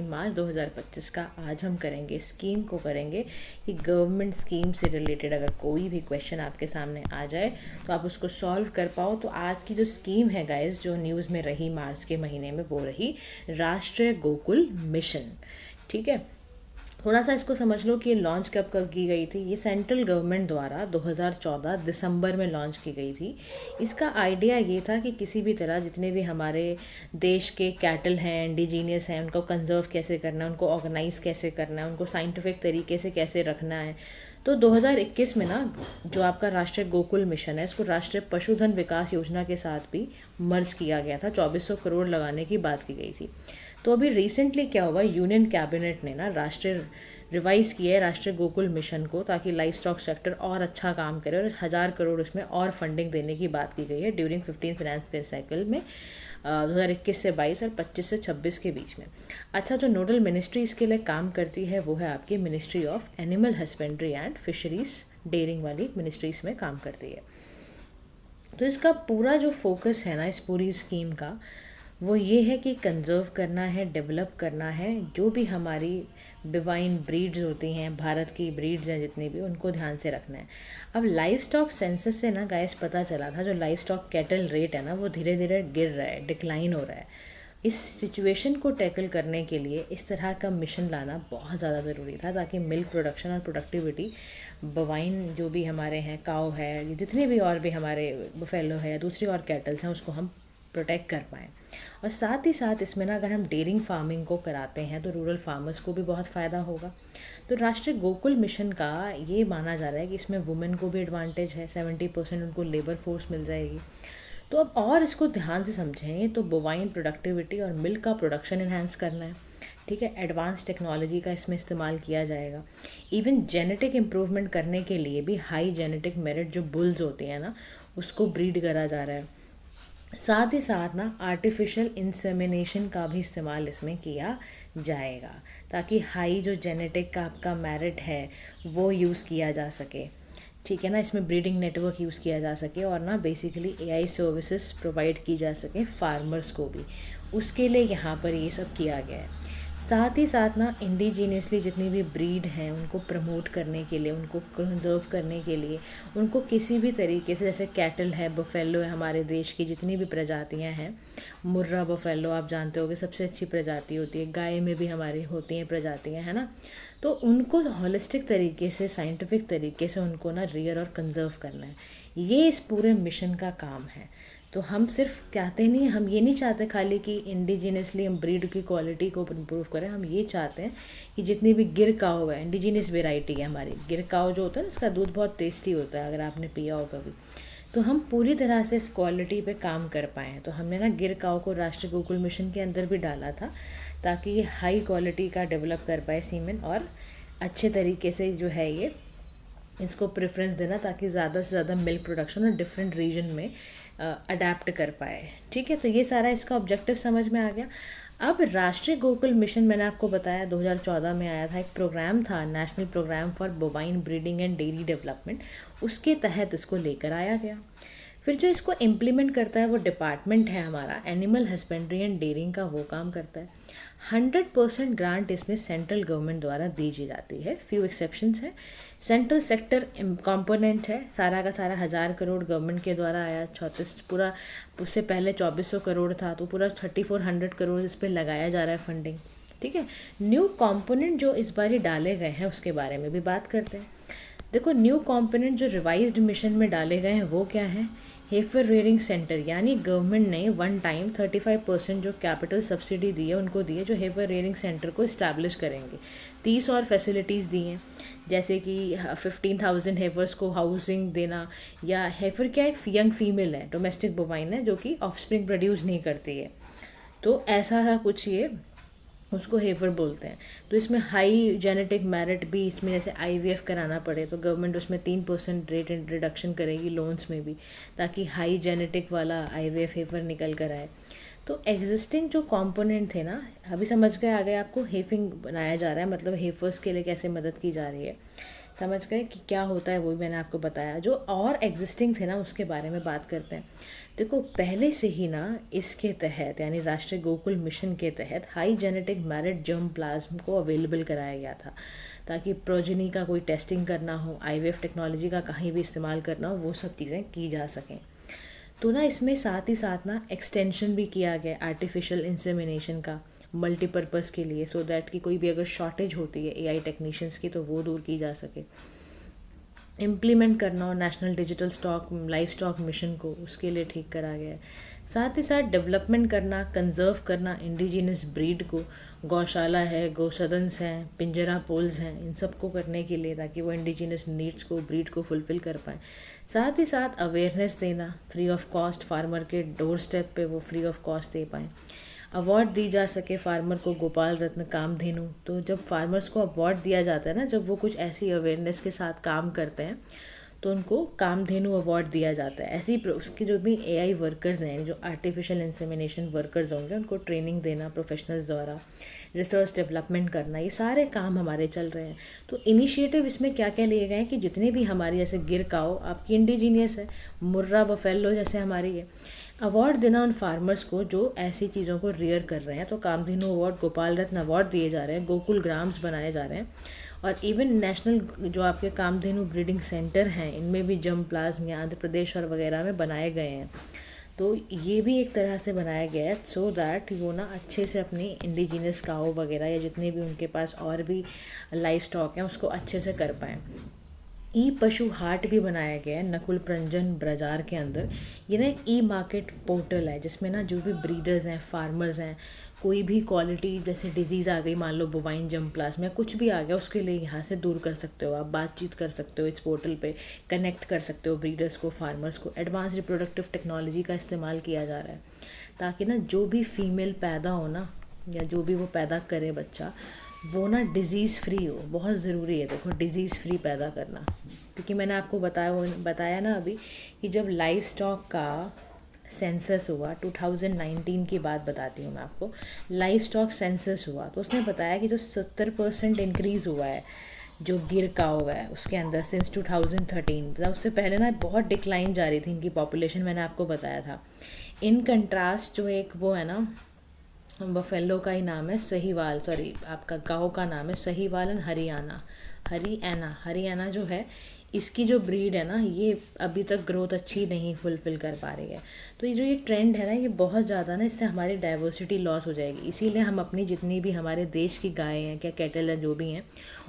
मार्च 2025 का। आज हम करेंगे स्कीम को करेंगे कि गवर्नमेंट स्कीम से रिलेटेड अगर कोई भी क्वेश्चन आपके सामने आ जाए तो आप उसको सॉल्व कर पाओ। तो आज की जो स्कीम है गाइस, जो न्यूज़ में रही मार्च के महीने में, वो रही राष्ट्रीय गोकुल मिशन। ठीक है, थोड़ा सा इसको समझ लो कि ये लॉन्च कब कब की गई थी। ये सेंट्रल गवर्नमेंट द्वारा 2014 दिसंबर में लॉन्च की गई थी। इसका आइडिया ये था कि किसी भी तरह जितने भी हमारे देश के कैटल हैं, इंडिजीनियस हैं, उनको कंजर्व कैसे करना है, उनको ऑर्गेनाइज कैसे करना है, उनको साइंटिफिक तरीके से कैसे रखना है। तो 2021 में ना जो आपका राष्ट्रीय गोकुल मिशन है, इसको राष्ट्रीय पशुधन विकास योजना के साथ भी मर्ज किया गया था। 2400 करोड़ लगाने की बात की गई थी। तो अभी रिसेंटली क्या हुआ, यूनियन कैबिनेट ने ना राष्ट्रीय रिवाइज किया है राष्ट्रीय गोकुल मिशन को, ताकि लाइफ स्टॉक सेक्टर और अच्छा काम करे, और 1000 करोड़ उसमें और फंडिंग देने की बात की गई है ड्यूरिंग 15 फाइनेंस साइकिल में 2021 से 22 और 25 से 26 के बीच में। अच्छा, जो नोडल मिनिस्ट्री इसके लिए काम करती है वो है आपकी ministry of animal husbandry and fisheries, dairying वाली मिनिस्ट्री इसमें काम करती है। तो इसका पूरा जो फोकस है ना इस पूरी स्कीम का, वो ये है कि कंजर्व करना है, डेवलप करना है, जो भी हमारी बिवाइन ब्रीड्स होती हैं, भारत की ब्रीड्स हैं जितनी भी, उनको ध्यान से रखना है। अब लाइफ स्टॉक सेंसस से ना गाइस पता चला था जो लाइफ स्टॉक कैटल रेट है ना वो धीरे धीरे गिर रहा है, डिक्लाइन हो रहा है। इस सिचुएशन को टैकल करने के लिए इस तरह का मिशन लाना बहुत ज़्यादा ज़रूरी था, ताकि मिल्क प्रोडक्शन और प्रोडक्टिविटी, बवाइन जो भी हमारे हैं, काऊ है, जितने भी और भी हमारे बफेलो है या दूसरी और कैटल्स हैं, उसको हम प्रोटेक्ट कर पाएँ। और साथ ही साथ इसमें ना अगर हम डेयरिंग फार्मिंग को कराते हैं तो रूरल फार्मर्स को भी बहुत फ़ायदा होगा। तो राष्ट्रीय गोकुल मिशन का ये माना जा रहा है कि इसमें वुमेन को भी एडवांटेज है, 70% उनको लेबर फोर्स मिल जाएगी। तो अब और इसको ध्यान से समझें तो बोवाइन प्रोडक्टिविटी और मिल्क का प्रोडक्शन इन्हांस करना है। ठीक है, एडवांस टेक्नोलॉजी का इसमें इस्तेमाल किया जाएगा। इवन जेनेटिक इम्प्रूवमेंट करने के लिए भी हाई जेनेटिक मेरिट जो बुल्स होते हैं ना, उसको ब्रीड करा जा रहा है। साथ ही साथ ना आर्टिफिशियल इंसेमिनेशन का भी इस्तेमाल इसमें किया जाएगा, ताकि हाई जो जेनेटिक का आपका मेरिट है वो यूज़ किया जा सके। ठीक है ना, इसमें ब्रीडिंग नेटवर्क यूज़ किया जा सके, और ना बेसिकली एआई सर्विसेज प्रोवाइड की जा सके फार्मर्स को भी, उसके लिए यहाँ पर ये सब किया गया है। साथ ही साथ ना इंडिजीनियसली जितनी भी ब्रीड हैं उनको प्रमोट करने के लिए, उनको कंजर्व करने के लिए, उनको किसी भी तरीके से, जैसे कैटल है, बफेलो है, हमारे देश की जितनी भी प्रजातियां हैं, मुर्रा बफेलो आप जानते होगे सबसे अच्छी प्रजाति होती है, गाय में भी हमारी होती हैं प्रजातियां, है ना। तो उनको हॉलिस्टिक तरीके से, साइंटिफिक तरीके से उनको ना रियर और कंजर्व करना है। ये इस पूरे मिशन का काम है। तो हम सिर्फ कहते नहीं, हम ये नहीं चाहते खाली कि इंडिजीनियसली हम ब्रीड की क्वालिटी को इम्प्रूव करें, हम ये चाहते हैं कि जितनी भी गिर काऊ है, इंडिजीनियस वेराइटी है हमारी, गिर काऊ जो होता है ना, इसका दूध बहुत टेस्टी होता है अगर आपने पिया हो कभी, तो हम पूरी तरह से इस क्वालिटी पे काम कर पाए हैं। तो हमने ना गिर काऊ को राष्ट्रीय गोकुल मिशन के अंदर भी डाला था, ताकि ये हाई क्वालिटी का डेवलप कर पाए सीमेन, और अच्छे तरीके से जो है ये इसको प्रेफरेंस देना, ताकि ज़्यादा से ज़्यादा मिल्क प्रोडक्शन और डिफरेंट रीजन में अडेप्ट कर पाए। ठीक है, तो ये सारा इसका ऑब्जेक्टिव समझ में आ गया। अब राष्ट्रीय गोकुल मिशन मैंने आपको बताया 2014 में आया था, एक प्रोग्राम था, national programme for bovine breeding and dairy development, उसके तहत इसको लेकर आया गया। फिर जो इसको इम्प्लीमेंट करता है वो डिपार्टमेंट है हमारा एनिमल हस्बेंड्री एंड डेयरिंग का, वो काम करता है। 100% ग्रांट इसमें सेंट्रल गवर्नमेंट द्वारा दी जाती है, फ्यू एक्सेप्शंस है। सेंट्रल सेक्टर कंपोनेंट है, सारा का सारा 1000 करोड़ गवर्नमेंट के द्वारा आया, 34 पूरा, उससे पहले 2400 करोड़ था, तो पूरा 3400 करोड़ इस पर लगाया जा रहा है फंडिंग। ठीक है, न्यू कंपोनेंट जो इस बार डाले गए हैं उसके बारे में भी बात करते हैं। देखो, न्यू कंपोनेंट जो रिवाइज्ड मिशन में डाले गए हैं वो क्या है, हेफर रेयरिंग सेंटर, यानी गवर्नमेंट ने वन टाइम 35% जो कैपिटल सब्सिडी दी है उनको दी है, जो हेफर रेयरिंग सेंटर को इस्टेब्लिश करेंगे। 30 और फैसिलिटीज़ दी हैं, जैसे कि 15,000 हेफर्स को हाउसिंग देना, या हेफर क्या एक यंग फीमेल है, डोमेस्टिक बोवाइन है, जो कि ऑफस्प्रिंग प्रोड्यूस नहीं करती है, तो ऐसा कुछ ये उसको हेफर बोलते हैं। तो इसमें हाई जेनेटिक मेरिट भी, इसमें जैसे आईवीएफ कराना पड़े तो गवर्नमेंट उसमें 3% रेट रिडक्शन करेगी लोन्स में भी, ताकि हाई जेनेटिक वाला आईवीएफ हेफर निकल कर आए। तो एग्जिस्टिंग जो कंपोनेंट थे ना, अभी समझ गए, आगे आपको हेफिंग बनाया जा रहा है, मतलब हेफर्स के लिए कैसे मदद की जा रही है, समझ गए कि क्या होता है, वो भी मैंने आपको बताया। जो और एग्जिस्टिंग थे ना उसके बारे में बात करते हैं। देखो पहले से ही ना इसके तहत यानी राष्ट्रीय गोकुल मिशन के तहत high genetic married germ plasm को अवेलेबल कराया गया था, ताकि प्रोजनी का कोई टेस्टिंग करना हो, आईवीएफ टेक्नोलॉजी का कहीं भी इस्तेमाल करना हो, वो सब चीज़ें की जा सकें। तो ना इसमें साथ ही साथ ना एक्सटेंशन भी किया गया आर्टिफिशियल इंसेमिनेशन का मल्टीपर्पज़ के लिए, सो दैट कि कोई भी अगर शॉर्टेज होती है एआई टेक्नीशियंस की तो वो दूर की जा सके। इम्प्लीमेंट करना हो national digital stock life stock mission को, उसके लिए ठीक करा गया है। साथ ही साथ डेवलपमेंट करना, कंजर्व करना इंडिजिनस ब्रीड को, गौशाला है, गौसदन्स हैं, पिंजरा पोल्स हैं, इन सब को करने के लिए, ताकि वो इंडिजिनस नीड्स को, ब्रीड को फुलफ़िल कर पाएँ। साथ ही साथ अवेयरनेस देना, फ्री ऑफ कॉस्ट फार्मर के डोर स्टेप पे वो फ्री ऑफ कॉस्ट दे पाएँ। अवार्ड दी जा सके फार्मर को, गोपाल रत्न कामधेनु। तो जब फार्मर्स को अवार्ड दिया जाता है ना, जब वो कुछ ऐसी अवेयरनेस के साथ काम करते हैं, तो उनको कामधेनु अवार्ड दिया जाता है। ऐसे ही उसके जो भी एआई वर्कर्स हैं, जो आर्टिफिशियल इंसेमिनेशन वर्कर्स होंगे, उनको ट्रेनिंग देना प्रोफेशनल्स द्वारा, रिसर्च डेवलपमेंट करना, ये सारे काम हमारे चल रहे हैं। तो इनिशिएटिव इसमें क्या क्या लिए गए हैं कि जितने भी हमारी, जैसे गिर काओ आपकी इंडिजीनियस है, मुर्रा बफेलो जैसे हमारी है, अवार्ड देना उन फार्मर्स को जो ऐसी चीज़ों को रियर कर रहे हैं। तो कामधेनु अवार्ड, गोपाल रत्न अवार्ड दिए जा रहे हैं, गोकुल ग्राम्स बनाए जा रहे हैं, और इवन नेशनल जो आपके कामधेनु ब्रीडिंग सेंटर हैं, इनमें भी जम प्लाज्म या आंध्र प्रदेश और वगैरह में बनाए गए हैं। तो ये भी एक तरह से बनाया गया है सो दैट वो ना अच्छे से अपनी इंडिजिनस काओ वगैरह या जितने भी उनके पास और भी लाइफ स्टॉक हैं उसको अच्छे से कर पाएँ। ई पशु हाट भी बनाया गया है नकुल प्रंजन बाजार के अंदर। ये ना एक ई मार्केट पोर्टल है, जिसमें ना जो भी ब्रीडर्स हैं, फार्मर्स हैं, कोई भी क्वालिटी जैसे डिजीज़ आ गई, मान लो बोवाइन जम प्लाज्मा या कुछ भी आ गया, उसके लिए यहाँ से दूर कर सकते हो, आप बातचीत कर सकते हो, इस पोर्टल पे कनेक्ट कर सकते हो ब्रीडर्स को, फार्मर्स को। एडवांस रिप्रोडक्टिव टेक्नोलॉजी का इस्तेमाल किया जा रहा है, ताकि ना जो भी फीमेल पैदा हो ना, या जो भी वो पैदा करे बच्चा, वो ना डिज़ीज़ फ्री हो। बहुत ज़रूरी है देखो डिज़ीज़ फ्री पैदा करना, क्योंकि मैंने आपको बताया ना अभी कि जब लाइफ स्टॉक का सेंसस हुआ 2019 की बात बताती हूँ मैं आपको। लाइफ स्टॉक सेंसस हुआ तो उसने बताया कि जो 70% इंक्रीज़ हुआ है जो गिर काऊ है उसके अंदर सिंस 2013, मतलब उससे पहले ना बहुत डिक्लाइन जा रही थी इनकी पॉपुलेशन, मैंने आपको बताया था। इन कंट्रास्ट जो एक वो है ना, बफेलो का ही नाम है सहीवाल, सॉरी आपका गाँव का नाम है सहीवाल एंड हरियाणा जो है, इसकी जो ब्रीड है ना, ये अभी तक ग्रोथ अच्छी नहीं फुलफ़िल कर पा रही है। तो ये ट्रेंड है ना, ये बहुत ज़्यादा ना, इससे हमारी डाइवर्सिटी लॉस हो जाएगी। इसीलिए हम अपनी जितनी भी हमारे देश की गायें हैं, क्या कैटल है, जो भी हैं,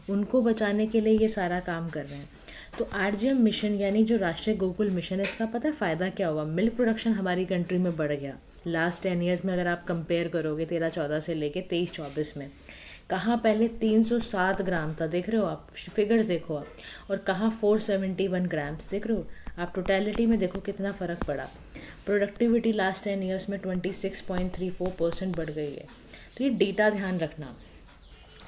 उनको बचाने के लिए ये सारा काम कर रहे हैं। तो आरजीएम मिशन यानी जो राष्ट्रीय गोकुल मिशन है, इसका पता है फ़ायदा क्या हुआ? मिल्क प्रोडक्शन हमारी कंट्री में बढ़ गया। लास्ट 10 ईयर्स में अगर आप कंपेयर करोगे 13-14 से लेके 23-24 में, कहाँ पहले 307 ग्राम था, देख रहे हो आप, फिगर्स देखो आप, और कहाँ 471 ग्राम्स, देख रहे हो आप। टोटलिटी में देखो कितना फ़र्क पड़ा। प्रोडक्टिविटी लास्ट 10 ईयर्स में 26.34% बढ़ गई है। तो ये डेटा ध्यान रखना।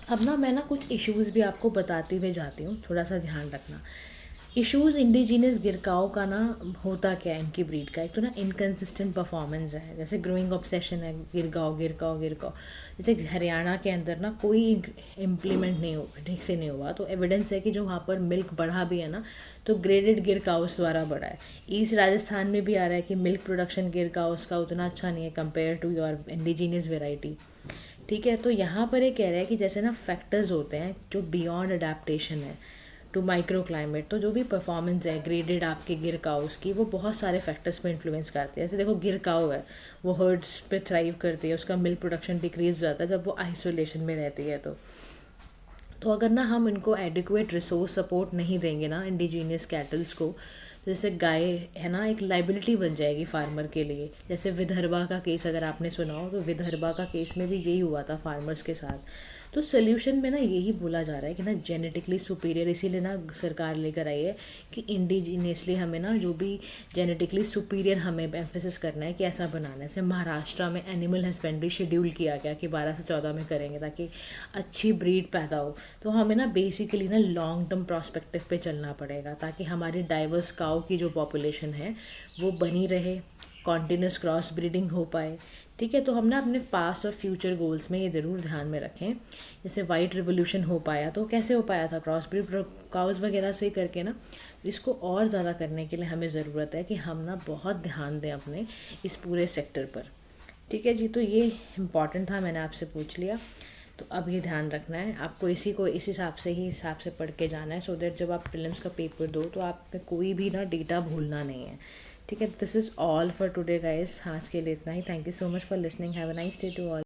अब ना मैं ना कुछ इश्यूज़ भी आपको बताते हुए जाती हूँ, थोड़ा सा ध्यान रखना। इश्यूज़ इंडिजीनियस गिरकाओं का ना होता क्या है, इनकी ब्रीड का, एक तो ना इनकन्सिस्टेंट परफॉर्मेंस है, जैसे ग्रोइंग ऑब्सेशन है, गिरगांव। जैसे हरियाणा के अंदर ना कोई इम्प्लीमेंट नहीं हो, ठीक से नहीं हुआ, तो एविडेंस है कि जो वहाँ पर मिल्क बढ़ा भी है ना, तो ग्रेडेड गिरकाउस द्वारा बढ़ा है। ईस्ट राजस्थान में भी आ रहा है कि मिल्क प्रोडक्शन गिरकाउस का उतना अच्छा नहीं है compare to your indigenous variety, ठीक है। तो यहाँ पर ये कह रहा है कि जैसे ना फैक्टर्स होते हैं जो बियॉन्ड अडेप्टेशन है टू माइक्रो क्लाइमेट, तो जो भी परफॉर्मेंस है ग्रेडेड आपके गिर काउस की, वो बहुत सारे फैक्टर्स पे इन्फ्लुएंस करती है। जैसे देखो गिर काउ है, वो हर्ड्स पे थ्राइव करती है, उसका मिल्क प्रोडक्शन डिक्रीज हो जाता है जब वो आइसोलेशन में रहती है। तो अगर ना हम इनको एडिक्वेट रिसोर्स सपोर्ट नहीं देंगे ना इंडिजीनियस कैटल्स को, जैसे गाय है ना एक लाइबिलिटी बन जाएगी फार्मर के लिए। जैसे विदर्भा का केस अगर आपने सुना हो, तो विदर्भा का केस में भी यही हुआ था फार्मर्स के साथ। तो सोल्यूशन में ना यही बोला जा रहा है कि ना जेनेटिकली सुपीरियर, इसीलिए ना सरकार लेकर आई है कि इंडिजीनियसली हमें ना जो भी जेनेटिकली सुपीरियर हमें एम्फेसिस करना है कि ऐसा बनाना है। जैसे महाराष्ट्र में एनिमल हस्बेंड्री शेड्यूल किया गया कि 12 से 14 में करेंगे ताकि अच्छी ब्रीड पैदा हो। तो हमें ना बेसिकली ना लॉन्ग टर्म प्रॉस्पेक्टिव पे चलना पड़ेगा, ताकि हमारी डाइवर्स काउ की जो पॉपुलेशन है वो बनी रहे, कॉन्टिन्यूस क्रॉस ब्रीडिंग हो पाए, ठीक है, तो हम ना अपने पास्ट और फ्यूचर गोल्स में ये ज़रूर ध्यान में रखें। जैसे वाइट रिवोल्यूशन हो पाया, तो कैसे हो पाया था, क्रॉस ब्रीड काउज वगैरह से ही करके ना। इसको और ज़्यादा करने के लिए हमें ज़रूरत है कि हम ना बहुत ध्यान दें अपने इस पूरे सेक्टर पर। ठीक है जी, तो ये इम्पॉर्टेंट था, मैंने आपसे पूछ लिया। तो अब ये ध्यान रखना है आपको, इसी को इस हिसाब से पढ़ के जाना है, सो दैट जब आप प्रीलिम्स का पेपर दो तो आप में कोई भी ना डेटा भूलना नहीं है। ठीक है, this is all for today guys, आज के लिए इतना ही। Thank you so much for listening, have a nice day to all.